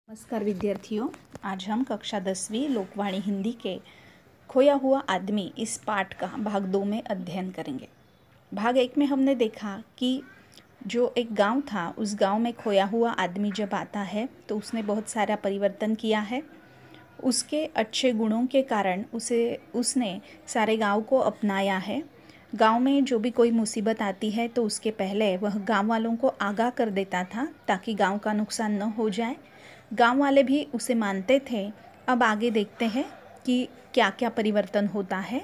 नमस्कार विद्यार्थियों, आज हम कक्षा 10वीं लोकवाणी हिंदी के खोया हुआ आदमी इस पाठ का भाग 2 में अध्ययन करेंगे। भाग 1 में हमने देखा कि जो एक गांव था, उस गांव में खोया हुआ आदमी जब आता है तो उसने बहुत सारा परिवर्तन किया है। उसके अच्छे गुणों के कारण उसने सारे गांव को अपनाया है। गांव में जो भी कोई मुसीबत आती है तो उसके पहले वह गांव वालों को आगाह कर देता था ताकि गांव का नुकसान न हो जाए। गांव वाले भी उसे मानते थे। अब आगे देखते हैं कि क्या क्या परिवर्तन होता है।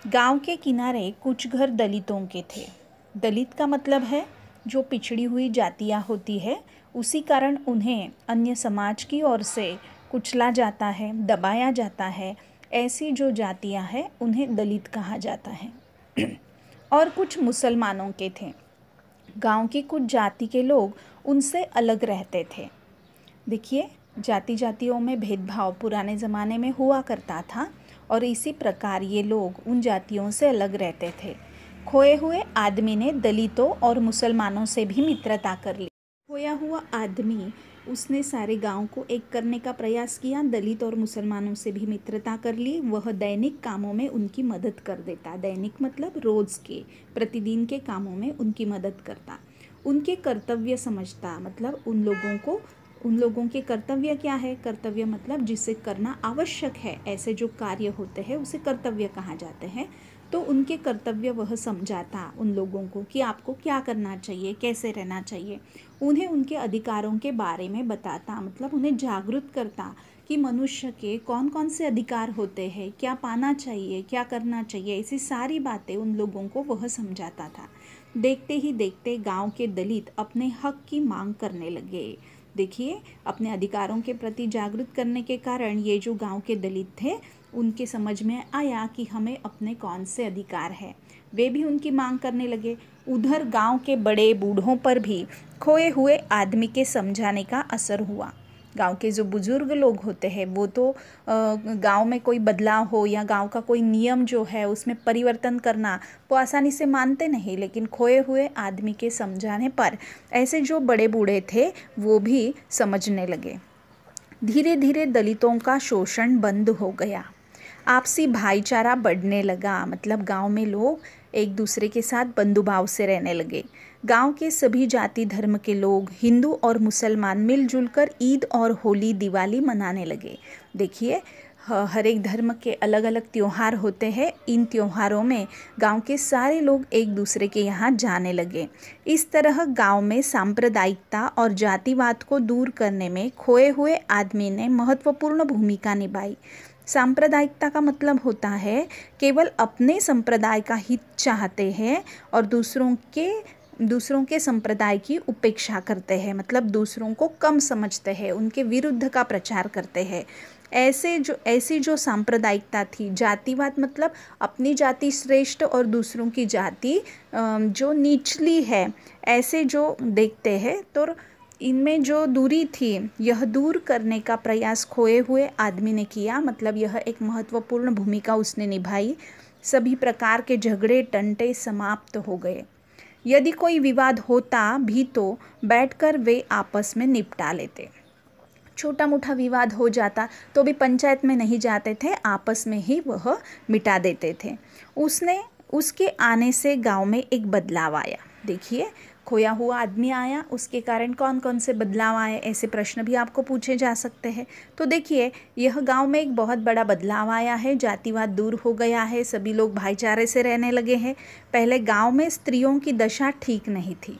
गांव के किनारे कुछ घर दलितों के थे। दलित का मतलब है जो पिछड़ी हुई जातियां होती है, उसी कारण उन्हें अन्य समाज की ओर से कुचला जाता है, दबाया जाता है। ऐसी जो जातियां हैं उन्हें दलित कहा जाता है। और कुछ मुसलमानों के थे। गांव की कुछ जाति के लोग उनसे अलग रहते थे। देखिए, जातियों में भेदभाव पुराने ज़माने में हुआ करता था और इसी प्रकार ये लोग उन जातियों से अलग रहते थे। खोए हुए आदमी ने दलितों और मुसलमानों से भी मित्रता कर ली। खोया हुआ आदमी उसने सारे गांव को एक करने का प्रयास किया, दलित और मुसलमानों से भी मित्रता कर ली। वह दैनिक कामों में उनकी मदद कर देता। दैनिक मतलब रोज़ के, प्रतिदिन के कामों में उनकी मदद करता। उनके कर्तव्य समझता, मतलब उन लोगों के कर्तव्य क्या है। कर्तव्य मतलब जिसे करना आवश्यक है, ऐसे जो कार्य होते हैं उसे कर्तव्य कहा जाते हैं। तो उनके कर्तव्य वह समझाता उन लोगों को कि आपको क्या करना चाहिए, कैसे रहना चाहिए। उन्हें उनके अधिकारों के बारे में बताता, मतलब उन्हें जागरूक करता कि मनुष्य के कौन कौन से अधिकार होते हैं, क्या पाना चाहिए, क्या करना चाहिए। ऐसी सारी बातें उन लोगों को वह समझाता था। देखते ही देखते गांव के दलित अपने हक की मांग करने लगे। देखिए, अपने अधिकारों के प्रति जागरूक करने के कारण ये जो गांव के दलित थे उनके समझ में आया कि हमें अपने कौन से अधिकार है। वे भी उनकी मांग करने लगे। उधर गांव के बड़े बूढ़ों पर भी खोए हुए आदमी के समझाने का असर हुआ। गांव के जो बुजुर्ग लोग होते हैं वो तो गांव में कोई बदलाव हो या गांव का कोई नियम जो है उसमें परिवर्तन करना वो आसानी से मानते नहीं, लेकिन खोए हुए आदमी के समझाने पर ऐसे जो बड़े बूढ़े थे वो भी समझने लगे। धीरे धीरे दलितों का शोषण बंद हो गया। आपसी भाईचारा बढ़ने लगा, मतलब गांव में लोग एक दूसरे के साथ बंधुभाव से रहने लगे। गांव के सभी जाति धर्म के लोग, हिंदू और मुसलमान, मिलजुल कर ईद और होली, दिवाली मनाने लगे। देखिए, हर एक धर्म के अलग अलग त्योहार होते हैं। इन त्योहारों में गांव के सारे लोग एक दूसरे के यहाँ जाने लगे। इस तरह गांव में सांप्रदायिकता और जातिवाद को दूर करने में खोए हुए आदमी ने महत्वपूर्ण भूमिका निभाई। सांप्रदायिकता का मतलब होता है केवल अपने संप्रदाय का हित चाहते हैं और दूसरों के संप्रदाय की उपेक्षा करते हैं, मतलब दूसरों को कम समझते हैं, उनके विरुद्ध का प्रचार करते हैं। ऐसी जो सांप्रदायिकता थी। जातिवाद मतलब अपनी जाति श्रेष्ठ और दूसरों की जाति जो निचली है, ऐसे जो देखते हैं। तो इनमें जो दूरी थी यह दूर करने का प्रयास खोए हुए आदमी ने किया, मतलब यह एक महत्वपूर्ण भूमिका उसने निभाई। सभी प्रकार के झगड़े टंटे समाप्त हो गए। यदि कोई विवाद होता भी तो बैठकर वे आपस में निपटा लेते। छोटा मोटा विवाद हो जाता तो भी पंचायत में नहीं जाते थे, आपस में ही वह मिटा देते थे। उसके आने से गांव में एक बदलाव आया। देखिए, खोया हुआ आदमी आया, उसके कारण कौन कौन से बदलाव आए, ऐसे प्रश्न भी आपको पूछे जा सकते हैं। तो देखिए, यह गांव में एक बहुत बड़ा बदलाव आया है। जातिवाद दूर हो गया है, सभी लोग भाईचारे से रहने लगे हैं। पहले गांव में स्त्रियों की दशा ठीक नहीं थी।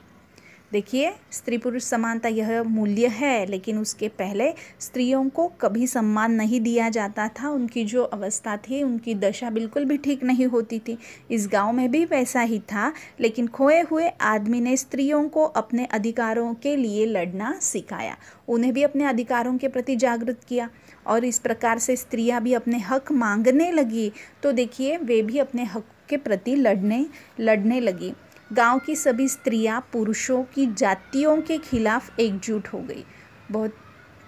देखिए, स्त्री पुरुष समानता यह मूल्य है, लेकिन उसके पहले स्त्रियों को कभी सम्मान नहीं दिया जाता था। उनकी जो अवस्था थी, उनकी दशा बिल्कुल भी ठीक नहीं होती थी। इस गांव में भी वैसा ही था, लेकिन खोए हुए आदमी ने स्त्रियों को अपने अधिकारों के लिए लड़ना सिखाया। उन्हें भी अपने अधिकारों के प्रति जागरूक किया और इस प्रकार से स्त्रियां भी अपने हक मांगने लगी। तो देखिए, वे भी अपने हक के प्रति लड़ने लगी। गांव की सभी स्त्रियां पुरुषों की जातियों के खिलाफ एकजुट हो गई। बहुत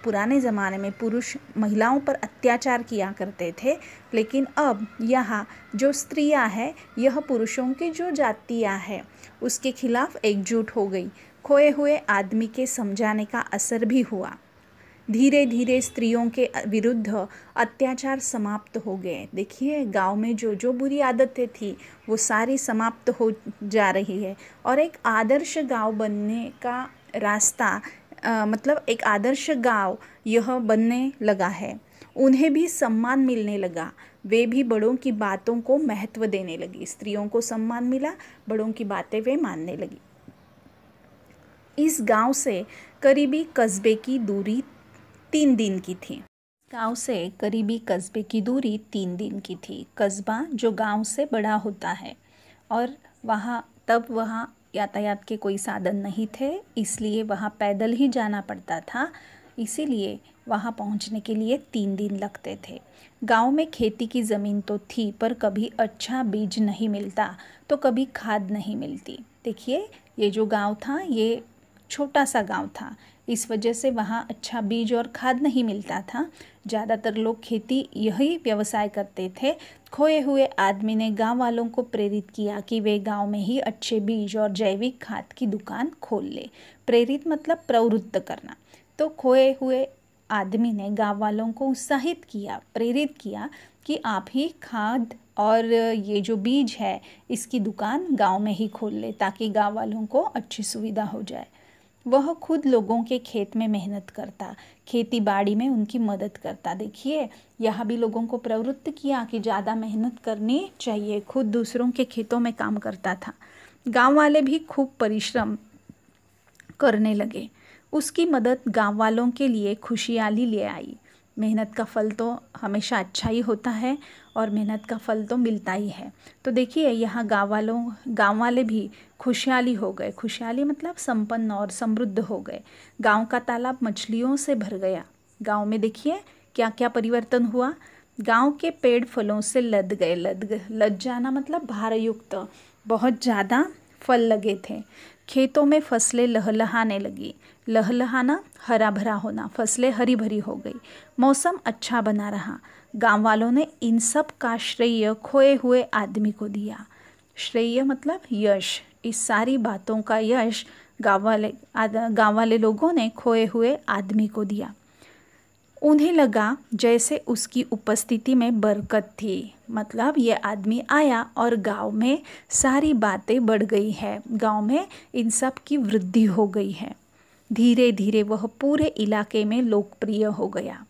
पुराने ज़माने में पुरुष महिलाओं पर अत्याचार किया करते थे, लेकिन अब यहाँ जो स्त्रियां हैं यह पुरुषों की जो जातियां हैं उसके खिलाफ एकजुट हो गई। खोए हुए आदमी के समझाने का असर भी हुआ। धीरे धीरे स्त्रियों के विरुद्ध अत्याचार समाप्त हो गए। देखिए गांव में जो जो बुरी आदतें थी वो सारी समाप्त हो जा रही है और एक आदर्श गांव बनने का रास्ता मतलब एक आदर्श गांव यह बनने लगा है। उन्हें भी सम्मान मिलने लगा, वे भी बड़ों की बातों को महत्व देने लगी। स्त्रियों को सम्मान मिला, बड़ों की बातें वे मानने लगी। इस गांव से करीबी कस्बे की दूरी 3 दिन की थी। गांव से करीबी कस्बे की दूरी 3 दिन की थी। कस्बा जो गांव से बड़ा होता है और वहाँ यातायात के कोई साधन नहीं थे, इसलिए वहाँ पैदल ही जाना पड़ता था। इसीलिए वहाँ पहुँचने के लिए 3 दिन लगते थे। गांव में खेती की ज़मीन तो थी पर कभी अच्छा बीज नहीं मिलता तो कभी खाद नहीं मिलती। देखिए ये जो गांव था ये छोटा सा गांव था, इस वजह से वहाँ अच्छा बीज और खाद नहीं मिलता था। ज़्यादातर लोग खेती यही व्यवसाय करते थे। खोए हुए आदमी ने गांव वालों को प्रेरित किया कि वे गांव में ही अच्छे बीज और जैविक खाद की दुकान खोल ले। प्रेरित मतलब प्रवृत्त करना। तो खोए हुए आदमी ने गांव वालों को उत्साहित किया, प्रेरित किया कि आप ही खाद और ये जो बीज है इसकी दुकान गांव में ही खोल ले ताकि गांव वालों को अच्छी सुविधा हो जाए। वह खुद लोगों के खेत में मेहनत करता, खेती बाड़ी में उनकी मदद करता। देखिए यहाँ भी लोगों को प्रवृत्त किया कि ज़्यादा मेहनत करनी चाहिए, खुद दूसरों के खेतों में काम करता था। गांव वाले भी खूब परिश्रम करने लगे। उसकी मदद गांव वालों के लिए खुशहाली ले आई। मेहनत का फल तो हमेशा अच्छा ही होता है और मेहनत का फल तो मिलता ही है। तो देखिए यहाँ गांव वाले भी खुशहाली हो गए। खुशहाली मतलब संपन्न और समृद्ध हो गए। गांव का तालाब मछलियों से भर गया। गांव में देखिए क्या क्या परिवर्तन हुआ। गांव के पेड़ फलों से लद गए। लद जाना मतलब भारयुक्त, बहुत ज़्यादा फल लगे थे। खेतों में फसलें लहलहाने लगी। लहलहाना हरा भरा होना, फसलें हरी भरी हो गई। मौसम अच्छा बना रहा। गांव वालों ने इन सब का श्रेय खोए हुए आदमी को दिया। श्रेय मतलब यश। इस सारी बातों का यश गांव वाले लोगों ने खोए हुए आदमी को दिया। उन्हें लगा जैसे उसकी उपस्थिति में बरकत थी, मतलब ये आदमी आया और गांव में सारी बातें बढ़ गई है, गांव में इन सब की वृद्धि हो गई है। धीरे धीरे वह पूरे इलाके में लोकप्रिय हो गया।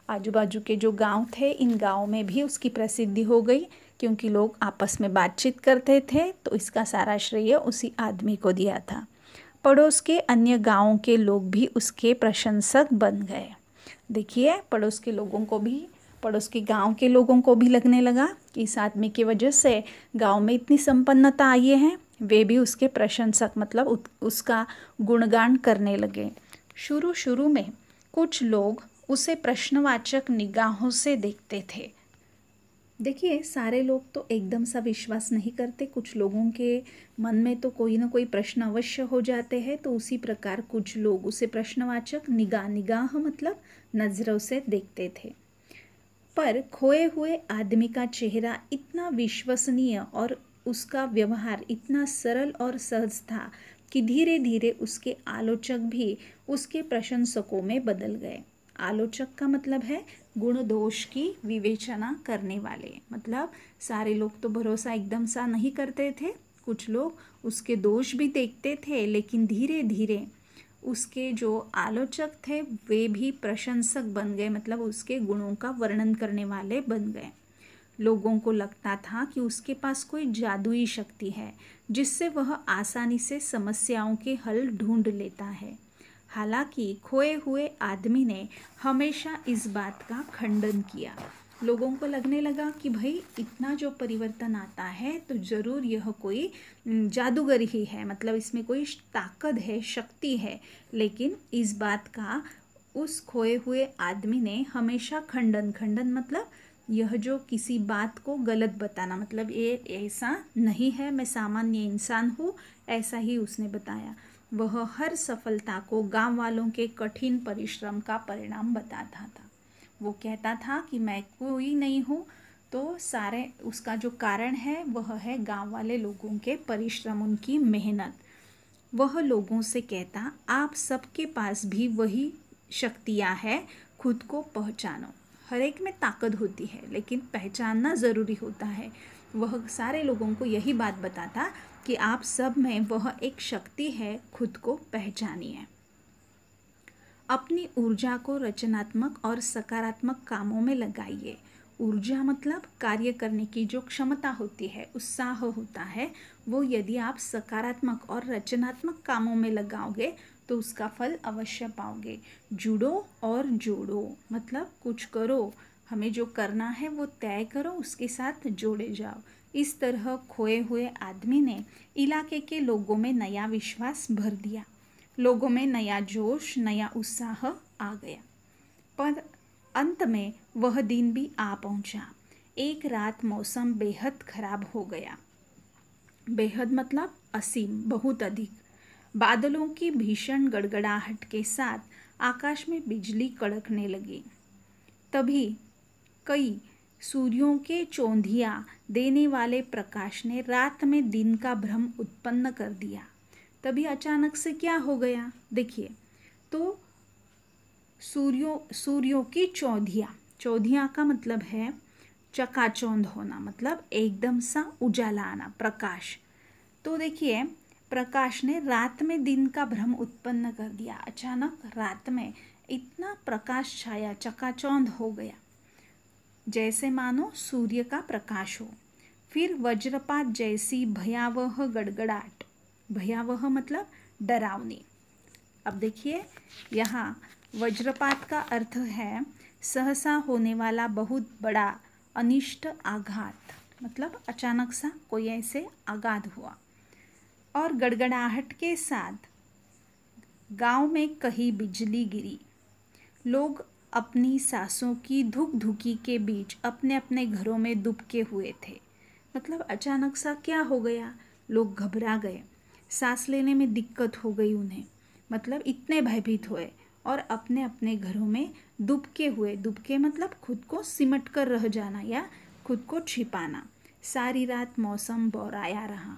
आजू बाजू के जो गांव थे इन गांव में भी उसकी प्रसिद्धि हो गई, क्योंकि लोग आपस में बातचीत करते थे, तो इसका सारा श्रेय उसी आदमी को दिया था। पड़ोस के अन्य गांवों के लोग भी उसके प्रशंसक बन गए। देखिए पड़ोस के गांव के लोगों को भी लगने लगा कि इस आदमी की वजह से गांव में इतनी संपन्नता आई है। वे भी उसके प्रशंसक मतलब उसका गुणगान करने लगे। शुरू शुरू में कुछ लोग उसे प्रश्नवाचक निगाहों से देखते थे। देखिए सारे लोग तो एकदम सा विश्वास नहीं करते, कुछ लोगों के मन में तो कोई ना कोई प्रश्न अवश्य हो जाते हैं। तो उसी प्रकार कुछ लोग उसे प्रश्नवाचक निगाह मतलब नजरों से देखते थे। पर खोए हुए आदमी का चेहरा इतना विश्वसनीय और उसका व्यवहार इतना सरल और सहज था कि धीरे धीरे उसके आलोचक भी उसके प्रशंसकों में बदल गए। आलोचक का मतलब है गुण दोष की विवेचना करने वाले। मतलब सारे लोग तो भरोसा एकदम सा नहीं करते थे, कुछ लोग उसके दोष भी देखते थे, लेकिन धीरे धीरे उसके जो आलोचक थे वे भी प्रशंसक बन गए, मतलब उसके गुणों का वर्णन करने वाले बन गए। लोगों को लगता था कि उसके पास कोई जादुई शक्ति है जिससे वह आसानी से समस्याओं के हल ढूंढ लेता है। हालांकि खोए हुए आदमी ने हमेशा इस बात का खंडन किया। लोगों को लगने लगा कि भाई इतना जो परिवर्तन आता है तो ज़रूर यह कोई जादूगर ही है, मतलब इसमें कोई ताकत है, शक्ति है। लेकिन इस बात का उस खोए हुए आदमी ने हमेशा खंडन मतलब यह जो किसी बात को गलत बताना, मतलब ये ऐसा नहीं है, मैं सामान्य इंसान हूँ, ऐसा ही उसने बताया। वह हर सफलता को गांव वालों के कठिन परिश्रम का परिणाम बताता था। वो कहता था कि मैं कोई नहीं हूँ, तो सारे उसका जो कारण है वह है गांव वाले लोगों के परिश्रम, उनकी मेहनत। वह लोगों से कहता आप सबके पास भी वही शक्तियाँ हैं, खुद को पहचानो। हर एक में ताकत होती है, लेकिन पहचानना ज़रूरी होता है। वह सारे लोगों को यही बात बताता कि आप सब में वह एक शक्ति है, खुद को पहचानिए। अपनी ऊर्जा को रचनात्मक और सकारात्मक कामों में लगाइए। ऊर्जा मतलब कार्य करने की जो क्षमता होती है, उत्साह होता है, वो यदि आप सकारात्मक और रचनात्मक कामों में लगाओगे तो उसका फल अवश्य पाओगे। जुड़ो और जोड़ो मतलब कुछ करो, हमें जो करना है वो तय करो, उसके साथ जोड़े जाओ। इस तरह खोए हुए आदमी ने इलाके के लोगों में नया विश्वास भर दिया। लोगों में नया जोश, नया उत्साह आ गया। पर अंत में वह दिन भी आ पहुंचा। एक रात मौसम बेहद खराब हो गया। बेहद मतलब असीम, बहुत अधिक। बादलों की भीषण गड़गड़ाहट के साथ आकाश में बिजली कड़कने लगी। तभी कई सूर्यों के चौंधिया देने वाले प्रकाश ने रात में दिन का भ्रम उत्पन्न कर दिया। तभी अचानक से क्या हो गया, देखिए तो सूर्यों की चौधिया का मतलब है चकाचौंध होना, मतलब एकदम सा उजाला आना, प्रकाश। तो देखिए प्रकाश ने रात में दिन का भ्रम उत्पन्न कर दिया। अचानक रात में इतना प्रकाश छाया, चकाचौंध हो गया, जैसे मानो सूर्य का प्रकाश हो। फिर वज्रपात जैसी भयावह गड़गड़ाहट, भयावह मतलब डरावनी। अब देखिए यहाँ वज्रपात का अर्थ है सहसा होने वाला बहुत बड़ा अनिष्ट आघात, मतलब अचानक सा कोई ऐसे आघात हुआ। और गड़गड़ाहट के साथ गांव में कहीं बिजली गिरी। लोग अपनी सांसों की धुक धुकी के बीच अपने अपने घरों में दुबके हुए थे। मतलब अचानक सा क्या हो गया, लोग घबरा गए, सांस लेने में दिक्कत हो गई उन्हें, मतलब इतने भयभीत हुए और अपने अपने घरों में दुबके हुए। दुबके मतलब खुद को सिमट कर रह जाना या खुद को छिपाना। सारी रात मौसम बौराया रहा,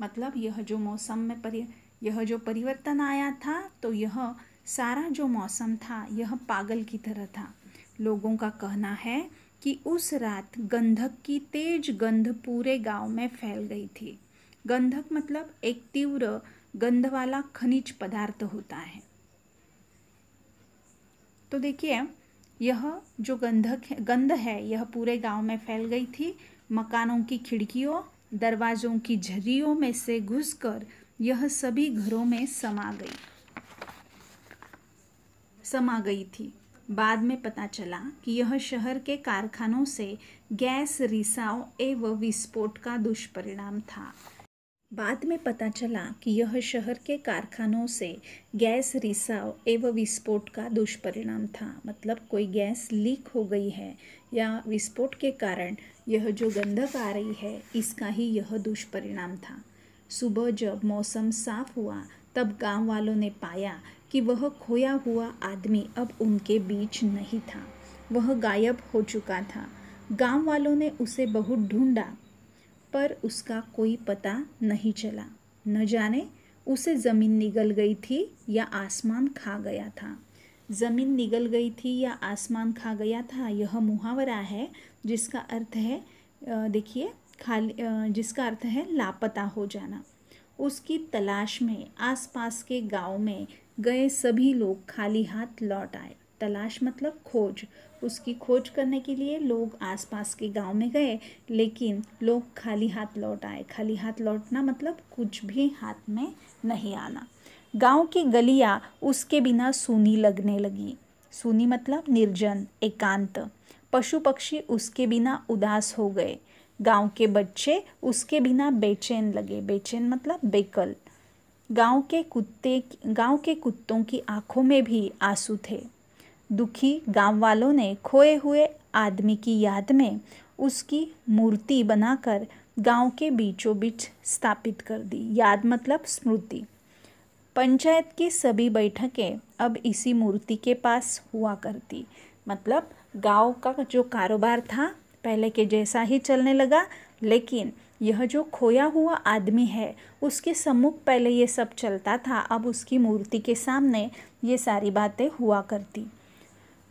मतलब यह जो मौसम में यह जो परिवर्तन आया था, तो यह सारा जो मौसम था यह पागल की तरह था। लोगों का कहना है कि उस रात गंधक की तेज गंध पूरे गांव में फैल गई थी। गंधक मतलब एक तीव्र गंध वाला खनिज पदार्थ होता है। तो देखिए यह जो गंध है यह पूरे गांव में फैल गई थी। मकानों की खिड़कियों, दरवाजों की झर्रियों में से घुसकर यह सभी घरों में समा गई थी। बाद में पता चला कि यह शहर के कारखानों से गैस रिसाव एवं विस्फोट का दुष्परिणाम था। बाद में पता चला कि यह शहर के कारखानों से गैस रिसाव एवं विस्फोट का दुष्परिणाम था, मतलब कोई गैस लीक हो गई है या विस्फोट के कारण यह जो गंधक आ रही है इसका ही यह दुष्परिणाम था। सुबह जब मौसम साफ हुआ तब गांव वालों ने पाया कि वह खोया हुआ आदमी अब उनके बीच नहीं था, वह गायब हो चुका था। गांव वालों ने उसे बहुत ढूंढा पर उसका कोई पता नहीं चला। न जाने उसे ज़मीन निगल गई थी या आसमान खा गया था। ज़मीन निगल गई थी या आसमान खा गया था, यह मुहावरा है जिसका अर्थ है देखिए जिसका अर्थ है लापता हो जाना। उसकी तलाश में आसपास के गांव में गए सभी लोग खाली हाथ लौट आए। तलाश मतलब खोज, उसकी खोज करने के लिए लोग आसपास के गांव में गए, लेकिन लोग खाली हाथ लौट आए। खाली हाथ लौटना मतलब कुछ भी हाथ में नहीं आना। गांव की गलियां उसके बिना सूनी लगने लगी। सूनी मतलब निर्जन, एकांत। पशु पक्षी उसके बिना उदास हो गए। गांव के बच्चे उसके बिना बेचैन लगे। बेचैन मतलब बेकल। गांव के कुत्तों की आंखों में भी आंसू थे। दुखी गांव वालों ने खोए हुए आदमी की याद में उसकी मूर्ति बनाकर गांव के बीचों बीच स्थापित कर दी। याद मतलब स्मृति। पंचायत की सभी बैठकें अब इसी मूर्ति के पास हुआ करती, मतलब गांव का जो कारोबार था पहले के जैसा ही चलने लगा, लेकिन यह जो खोया हुआ आदमी है उसके सम्मुख पहले ये सब चलता था, अब उसकी मूर्ति के सामने ये सारी बातें हुआ करती।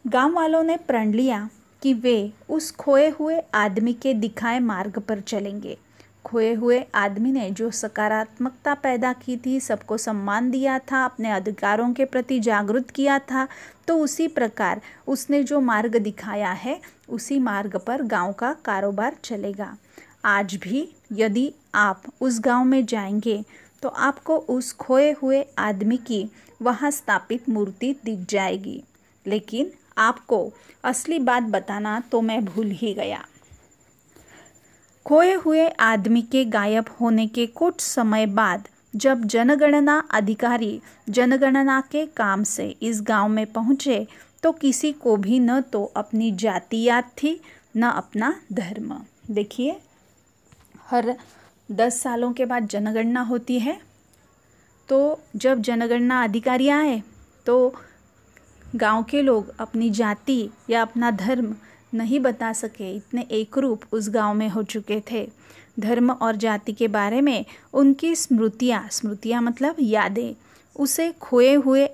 गांव वालों ने प्रण लिया कि वे उस खोए हुए आदमी के दिखाए मार्ग पर चलेंगे। खोए हुए आदमी ने जो सकारात्मकता पैदा की थी, सबको सम्मान दिया था, अपने अधिकारों के प्रति जागरूक किया था, तो उसी प्रकार उसने जो मार्ग दिखाया है उसी मार्ग पर गांव का कारोबार चलेगा। आज भी यदि आप उस गांव में जाएंगे तो आपको उस खोए हुए आदमी की वहां स्थापित मूर्ति दिख जाएगी। लेकिन आपको असली बात बताना तो मैं भूल ही गया। खोए हुए आदमी के गायब होने के कुछ समय बाद जब जनगणना अधिकारी जनगणना के काम से इस गांव में पहुंचे तो किसी को भी न तो अपनी जाति याद थी न अपना धर्म। देखिए, हर 10 सालों के बाद जनगणना होती है, तो जब जनगणना अधिकारी आए तो गांव के लोग अपनी जाति या अपना धर्म नहीं बता सके, इतने एकरूप उस गांव में हो चुके थे। धर्म और जाति के बारे में उनकी स्मृतियाँ मतलब यादें उस खोए हुए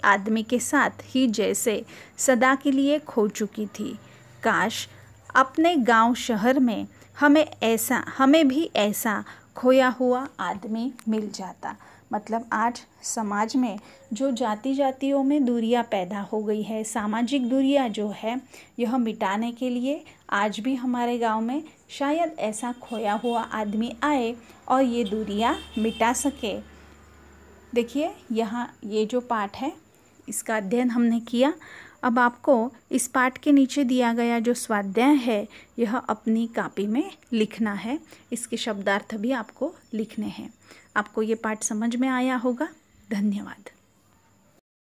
आदमी के साथ ही जैसे सदा के लिए खो चुकी थी। काश अपने गांव शहर में हमें भी ऐसा खोया हुआ आदमी मिल जाता। मतलब आज समाज में जो जातियों में दूरियां पैदा हो गई है, सामाजिक दूरियां जो है, यह मिटाने के लिए आज भी हमारे गांव में शायद ऐसा खोया हुआ आदमी आए और ये दूरियां मिटा सके। देखिए, यहाँ ये जो पाठ है इसका अध्ययन हमने किया। अब आपको इस पाठ के नीचे दिया गया जो स्वाध्याय है यह अपनी कॉपी में लिखना है। इसके शब्दार्थ भी आपको लिखने हैं। आपको ये पाठ समझ में आया होगा। धन्यवाद।